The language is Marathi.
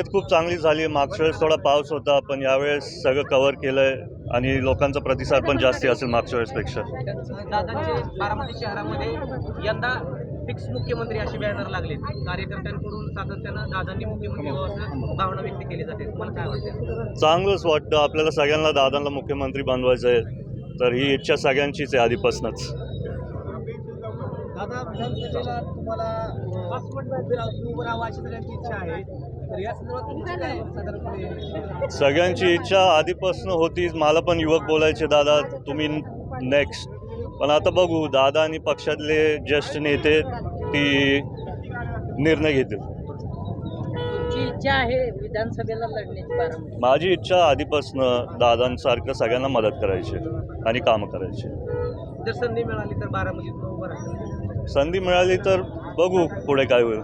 खूप चांगली झाली. मागच्या वेळेस थोडा पाऊस होता, पण यावेळेस सगळं कव्हर केलंय आणि लोकांचा प्रतिसाद पण जास्ती असेल मागच्या वेळेसपेक्षा. दादांचे बारामती शहरामध्ये यंदा फिक्स मुख्यमंत्री असे बॅनर लागले. कार्यकर्त्यांकडून सातत्यानं दादांनी मुख्यमंत्री व्हावं भावना व्यक्त केली जाते. तुम्हाला काय वाटतं? चांगलंच वाटतं. आपल्याला सगळ्यांना दादांना मुख्यमंत्री बनवायचं आहे, तर ही इच्छा सगळ्यांचीच आहे आधीपासूनच. दादा विधानसभेला तुम्हाला उभं राहावं अशी सगळ्यांची इच्छा आहे. तर या संदर्भात तुमची काय साधारणपणे सगळ्यांची इच्छा आधीपासून होतीच. मला पण युवक बोलायचे, दादा तुम्ही नेक्स्ट. पण आता बघू, दादा आणि पक्षातले ज्येष्ठ नेते ती निर्णय घेतील. तुमची इच्छा आहे विधानसभेला लढण्याची बारामती? माझी इच्छा आधीपासून दादांसारखं सगळ्यांना मदत करायची आणि कामं करायची. जर संधी मिळाली तर बारामतीत उभं राहणार? संधी मिळाली तर बघू पुढे काय होईल.